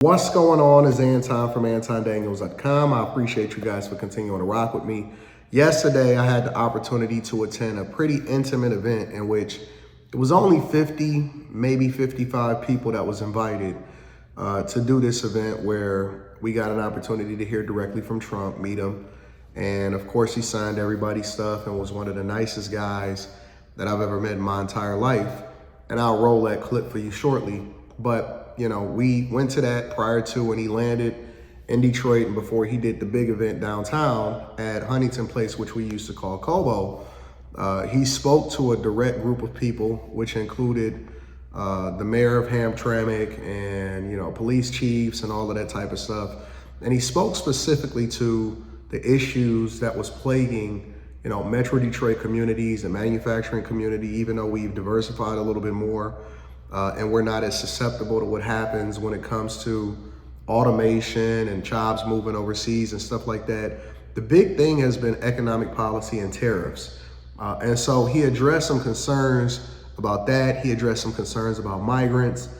What's going on is Anton from antondaniels.com. I appreciate you guys for continuing to rock with me. Yesterday, I had the opportunity to attend a pretty intimate event in which it was only 50, maybe 55 people that was invited to do this event where we got an opportunity to hear directly from Trump, meet him. And of course, he signed everybody's stuff and was one of the nicest guys that I've ever met in my entire life. And I'll roll that clip for you shortly. But you know, we went to that prior to when he landed in Detroit and before he did the big event downtown at Huntington Place, which we used to call Cobo. He spoke to a direct group of people, which included the mayor of Hamtramck and, you know, police chiefs and all of that type of stuff. And he spoke specifically to the issues that was plaguing, you know, Metro Detroit communities and manufacturing community, even though we've diversified a little bit more. And we're not as susceptible to what happens when it comes to automation and jobs moving overseas and stuff like that. The big thing has been economic policy and tariffs. And so he addressed some concerns about that. He addressed some concerns about migrants.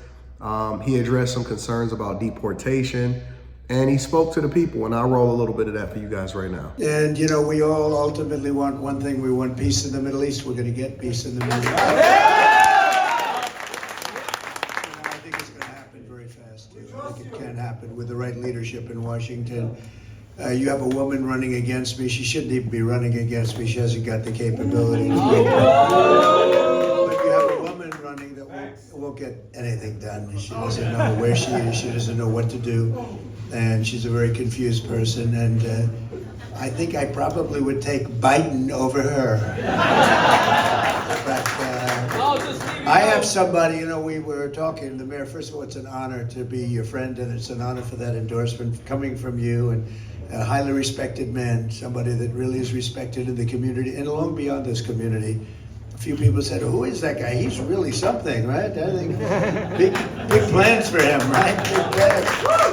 He addressed some concerns about deportation. And he spoke to the people, and I'll roll a little bit of that for you guys right now. And, you know, we all ultimately want one thing. We want peace in the Middle East. We're going to get peace in the Middle East. It can happen with the right leadership in Washington. You have a woman running against me. She shouldn't even be running against me. She hasn't got the capability to do it. But you have a woman running that won't get anything done. She doesn't know where she is. She doesn't know what to do. And she's a very confused person. And I think I probably would take Biden over her. I have somebody, you know, we were talking, the mayor, first of all, it's an honor to be your friend, and it's an honor for that endorsement coming from you, and a highly respected man, somebody that really is respected in the community and long beyond this community. A few people said, who is that guy? He's really something, right? I think big plans for him, right? Big plans.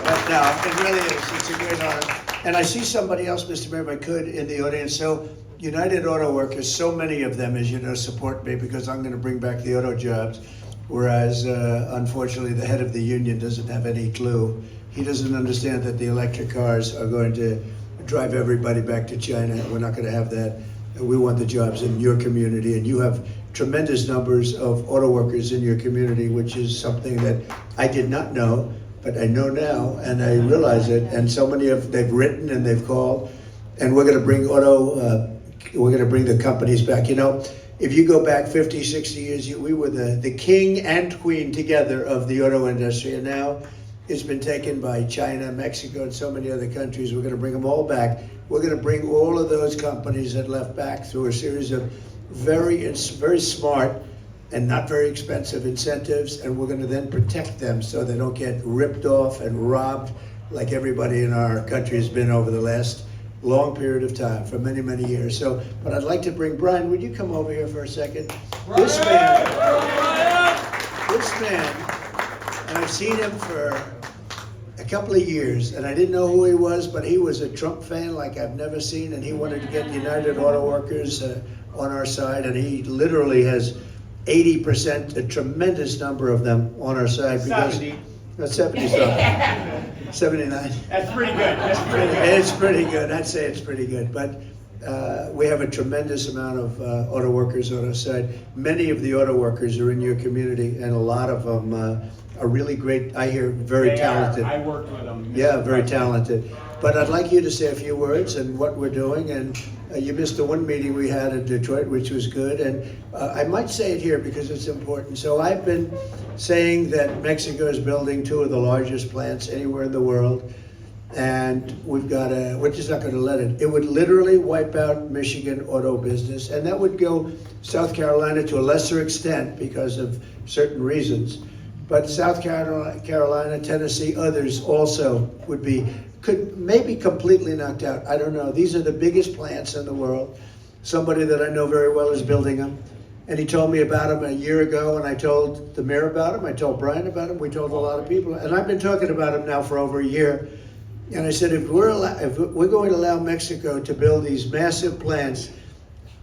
But no, it really is. It's a great honor. And I see somebody else, Mr. Mayor, if I could, in the audience. So United Auto Workers, so many of them, as you know, support me because I'm going to bring back the auto jobs, whereas unfortunately the head of the union doesn't have any clue. He doesn't understand that the electric cars are going to drive everybody back to China. We're not going to have that. We want the jobs in your community, and you have tremendous numbers of auto workers in your community, which is something that I did not know, but I know now, and I realize it. And so many they've written and they've called, and we're going to bring we're going to bring the companies back. You know, if you go back 50, 60 years, we were the king and queen together of the auto industry. And now it's been taken by China, Mexico, and so many other countries. We're going to bring them all back. We're going to bring all of those companies that left back through a series of very smart and not very expensive incentives. And we're going to then protect them so they don't get ripped off and robbed like everybody in our country has been over the last long period of time, for many, many years. So, but I'd like to bring Brian. Would you come over here for a second? This man, and I've seen him for a couple of years, and I didn't know who he was, but he was a Trump fan like I've never seen, and he wanted to get United Auto Workers on our side, and he literally has 80%, a tremendous number of them on our side. Because 70. That's 70 something. 79. That's pretty good. That's pretty good. It's pretty good. I'd say it's pretty good. But we have a tremendous amount of auto workers on our side. Many of the auto workers are in your community, and a lot of them are really great. I hear very talented. I worked with them. Yeah, very talented. But I'd like you to say a few words and what we're doing. And you missed the one meeting we had in Detroit, which was good. And I might say it here because it's important. So I've been saying that Mexico is building two of the largest plants anywhere in the world. And we're just not going to let it. It would literally wipe out Michigan auto business. And that would go South Carolina to a lesser extent because of certain reasons. But South Carolina, Tennessee, others also could maybe completely knocked out. I don't know. These are the biggest plants in the world. Somebody that I know very well is building them. And he told me about them a year ago, and I told the mayor about them. I told Brian about them. We told a lot of people. And I've been talking about them now for over a year. And I said, if we're going to allow Mexico to build these massive plants,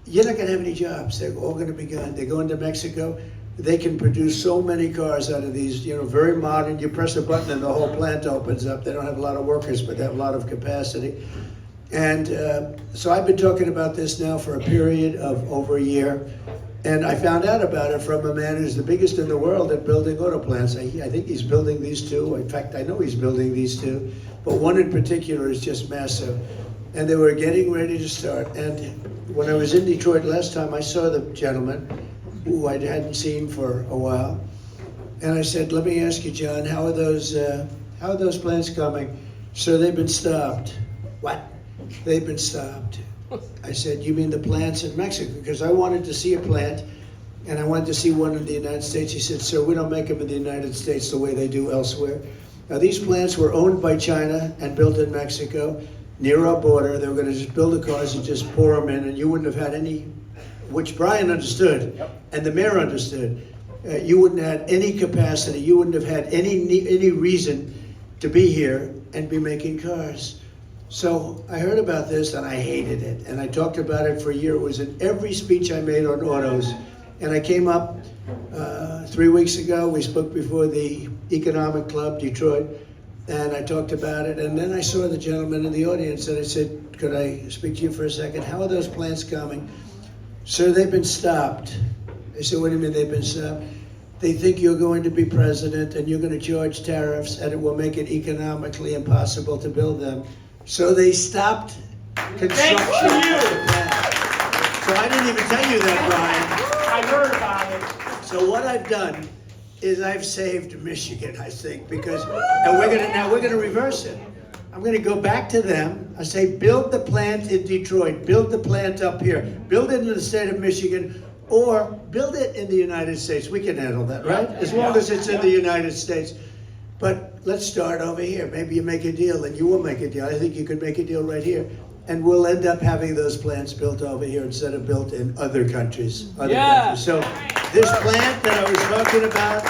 you're not going to have any jobs. They're all going to be gone. They're going to Mexico. they can produce so many cars out of these, very modern. You press a button and the whole plant opens up. They don't have a lot of workers, but they have a lot of capacity. And so I've been talking about this now for a period of over a year. And I found out about it from a man who's the biggest in the world at building auto plants. I think he's building these two. In fact, I know he's building these two. But one in particular is just massive. And they were getting ready to start. And when I was in Detroit last time, I saw the gentleman who I hadn't seen for a while. And I said, let me ask you, John, how are those plants coming? Sir, they've been stopped. What? They've been stopped. I said, you mean the plants in Mexico? Because I wanted to see a plant, and I wanted to see one in the United States. He said, sir, we don't make them in the United States the way they do elsewhere. Now, these plants were owned by China and built in Mexico, near our border. They were going to just build the cars and just pour them in, and you wouldn't have had any, which Brian understood, and the mayor understood. You wouldn't have had any capacity. You wouldn't have had any reason to be here and be making cars. So I heard about this and I hated it. And I talked about it for a year. It was in every speech I made on autos. And I came up 3 weeks ago. We spoke before the Economic Club, Detroit. And I talked about it. And then I saw the gentleman in the audience and I said, could I speak to you for a second? How are those plants coming? Sir, they've been stopped. I said, what do you mean they've been stopped? They think you're going to be president and you're going to charge tariffs and it will make it economically impossible to build them. So they stopped construction. So I didn't even tell you that, Brian. I heard about it. So what I've done is I've saved Michigan, I think, because and we're gonna reverse it. I'm gonna go back to them. I say, build the plant in Detroit, build the plant up here, build it in the state of Michigan, or build it in the United States. We can handle that, right? As long as it's in the United States. But let's start over here. Maybe you make a deal, and you will make a deal. I think you could make a deal right here. And we'll end up having those plants built over here instead of built in other countries. So this plant that I was talking about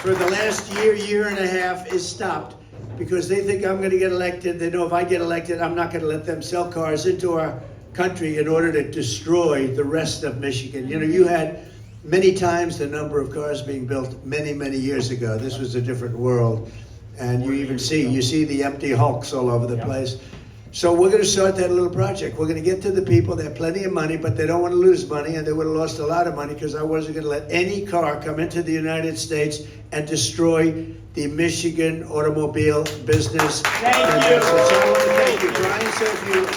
for the last year and a half is stopped because they think I'm going to get elected. They know if I get elected, I'm not going to let them sell cars into our country in order to destroy the rest of Michigan. You had many times the number of cars being built many years ago. This was a different world. And you see the empty hulks all over the place. So we're going to start that little project. We're going to get to the people. They have plenty of money, but they don't want to lose money, and they would have lost a lot of money because I wasn't going to let any car come into the United States and destroy the Michigan automobile business. Thank you. So I want to thank you, Brian. So if you...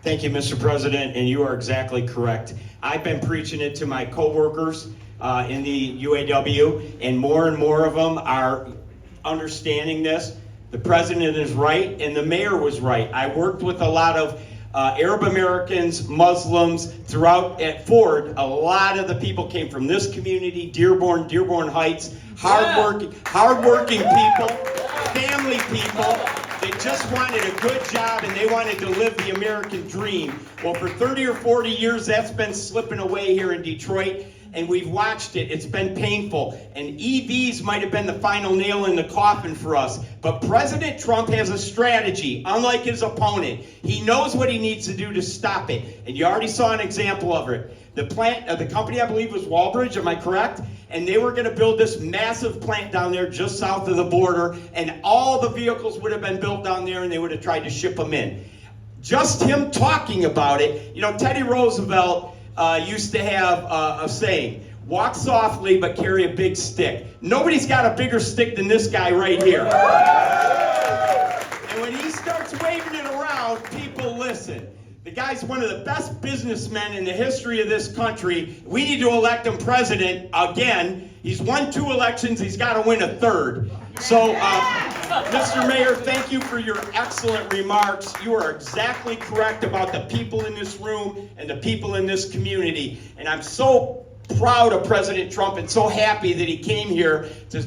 Thank you, Mr. President, and you are exactly correct. I've been preaching it to my coworkers in the UAW, and more of them are understanding this. The president is right, and the mayor was right. I worked with a lot of Arab Americans, Muslims throughout at Ford. A lot of the people came from this community, Dearborn Heights, hardworking people, family people. They just wanted a good job and they wanted to live the American dream. Well, for 30 or 40 years, that's been slipping away here in Detroit, and we've watched it. It's been painful. And EVs might have been the final nail in the coffin for us. But President Trump has a strategy, unlike his opponent. He knows what he needs to do to stop it. And you already saw an example of it. The company, I believe, was Walbridge, am I correct? And they were going to build this massive plant down there just south of the border, and all the vehicles would have been built down there, and they would have tried to ship them in. Just him talking about it, Teddy Roosevelt used to have a saying, walk softly but carry a big stick. Nobody's got a bigger stick than this guy right here. And when he starts waving it around, people listen. The guy's one of the best businessmen in the history of this country. We need to elect him president again. He's won 2 elections. He's got to win a 3rd. So, Mr. Mayor, thank you for your excellent remarks. You are exactly correct about the people in this room and the people in this community. And I'm so proud of President Trump and so happy that he came here to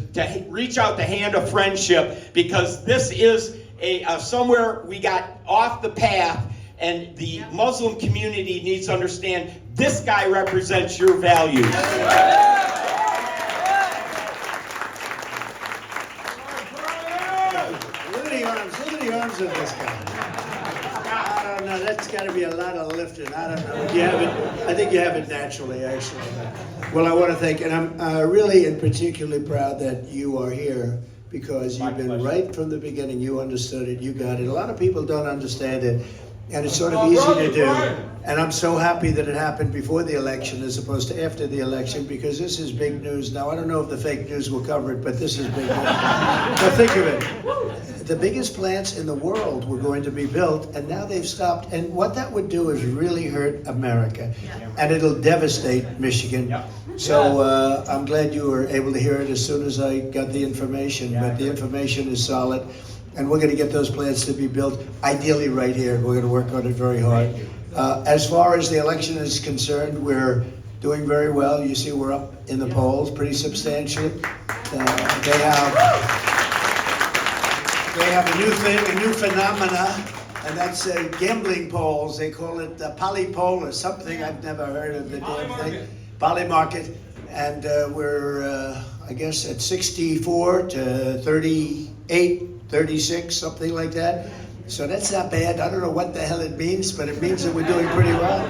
reach out the hand of friendship, because this is somewhere we got off the path. And the Muslim community needs to understand this guy represents your values. Look at the arms of this guy. I don't know, that's got to be a lot of lifting. I don't know. You have it. I think you have it naturally, actually. Well, I want to thank, and I'm really and particularly proud that you are here because you've been right from the beginning. You understood it. You got it. A lot of people don't understand it, and it's sort of easy to do. And I'm so happy that it happened before the election as opposed to after the election, because this is big news. Now, I don't know if the fake news will cover it, but this is big news. Now, think of it. The biggest plants in the world were going to be built, and now they've stopped. And what that would do is really hurt America, and it'll devastate Michigan. So I'm glad you were able to hear it as soon as I got the information, but the information is solid, and we're going to get those plants to be built, ideally right here. We're going to work on it very hard. As far as the election is concerned, we're doing very well. You see we're up in the polls pretty substantially. They have a new thing, a new phenomena, and that's gambling polls. They call it polypoll or something. I've never heard of the damn thing. Poly market. And we're, I guess, at 64 to 38, 36, something like that. So that's not bad. I don't know what the hell it means, but it means that we're doing pretty well.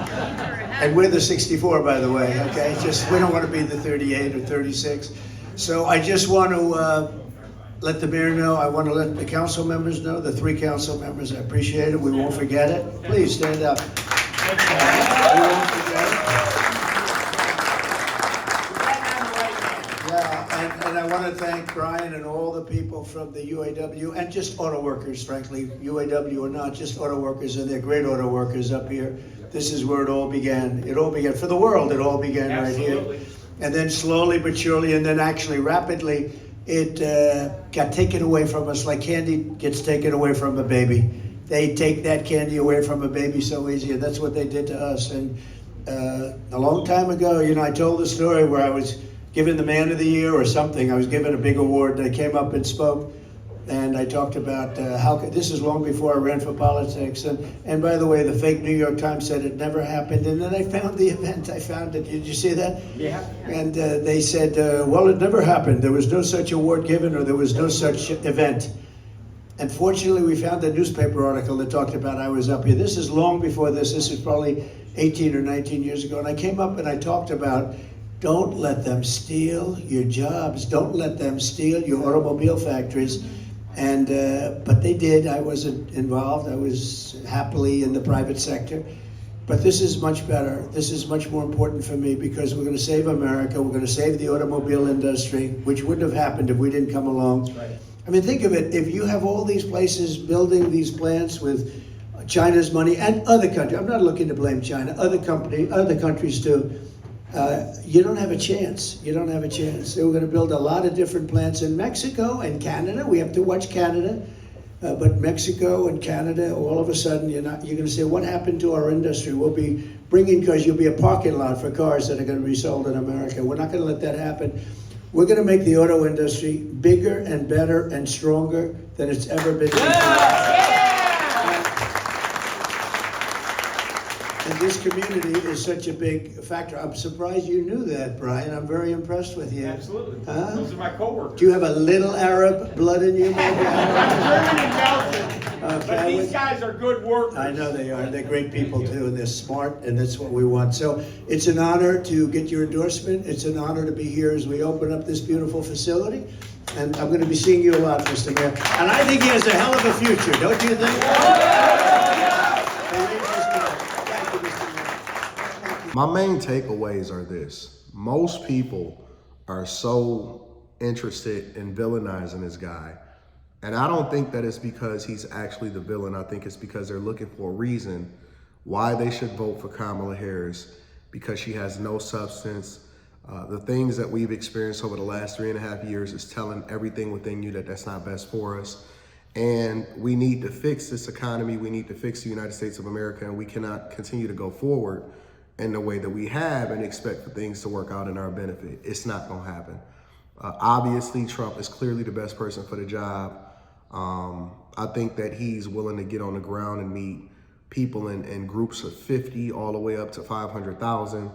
And we're the 64, by the way, okay? Just, we don't want to be the 38 or 36. So I just want to let the mayor know. I want to let the council members know, the 3 council members. I appreciate it. We won't forget it. Please stand up. We won't forget it. And I want to thank Brian and all the people from the UAW and just auto workers, frankly, UAW or not, just auto workers, and they're great auto workers up here. This is where it all began. It all began for the world. It all began Absolutely. Right here. And then slowly but surely, and then actually rapidly, it got taken away from us like candy gets taken away from a baby. They take that candy away from a baby so easy, and that's what they did to us. And a long time ago, you know, I told the story where I was given the Man of the Year or something. I was given a big award, and I came up and spoke, and I talked about how this is long before I ran for politics. And by the way, the fake New York Times said it never happened, and then I found the event. I found it. Did you see that? Yeah. And they said, well, it never happened. There was no such award given, or there was no such event. And fortunately, we found a newspaper article that talked about I was up here. This is long before this. This is probably 18 or 19 years ago. And I came up and I talked about, don't let them steal your jobs. Don't let them steal your automobile factories. And but they did. I wasn't involved. I was happily in the private sector. But this is much better. This is much more important for me because we're going to save America. We're going to save the automobile industry, which wouldn't have happened if we didn't come along. Right. I mean, think of it. If you have all these places building these plants with China's money and other countries, I'm not looking to blame China, other countries too. You don't have a chance. You don't have a chance. They were going to build a lot of different plants in Mexico and Canada. We have to watch Canada. But Mexico and Canada, all of a sudden, you're going to say, what happened to our industry? We'll be bringing, because you'll be a parking lot for cars that are going to be sold in America. We're not going to let that happen. We're going to make the auto industry bigger and better and stronger than it's ever been before. And this community is such a big factor. I'm surprised you knew that, Brian. I'm very impressed with you. Absolutely. Huh? Those are my coworkers. Do you have a little Arab blood in you, my guy? But these guys are good workers. I know they are. They're great people too, and they're smart, and that's what we want. So it's an honor to get your endorsement. It's an honor to be here as we open up this beautiful facility. And I'm going to be seeing you a lot, Mr. Mayor. And I think he has a hell of a future, don't you think? My main takeaways are this. Most people are so interested in villainizing this guy. And I don't think that it's because he's actually the villain. I think it's because they're looking for a reason why they should vote for Kamala Harris, because she has no substance. The things that we've experienced over the last 3.5 years is telling everything within you that that's not best for us. And we need to fix this economy. We need to fix the United States of America, and we cannot continue to go forward in the way that we have and expect for things to work out in our benefit. It's not gonna happen. Obviously, Trump is clearly the best person for the job. I think that he's willing to get on the ground and meet people in groups of 50 all the way up to 500,000.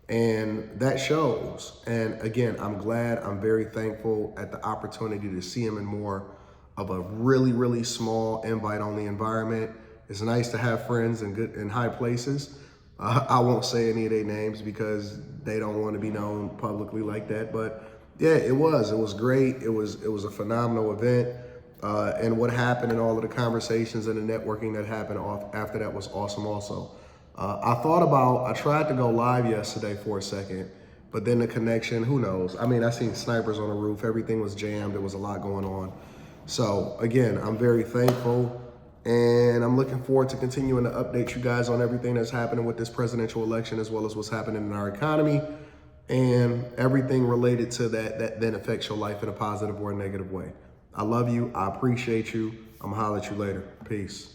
And that shows. And again, I'm glad, I'm very thankful at the opportunity to see him in more of a really, really small invite-only environment. It's nice to have friends in high places. I won't say any of their names because they don't want to be known publicly like that. But yeah, it was great. It was a phenomenal event. And what happened and all of the conversations and the networking that happened after that was awesome also. I tried to go live yesterday for a second, but then the connection, who knows? I mean, I seen snipers on the roof. Everything was jammed. There was a lot going on. So again, I'm very thankful, and I'm looking forward to continuing to update you guys on everything that's happening with this presidential election, as well as what's happening in our economy and everything related to that then affects your life in a positive or a negative way. I love you. I appreciate you. I'm gonna holler at you later. Peace.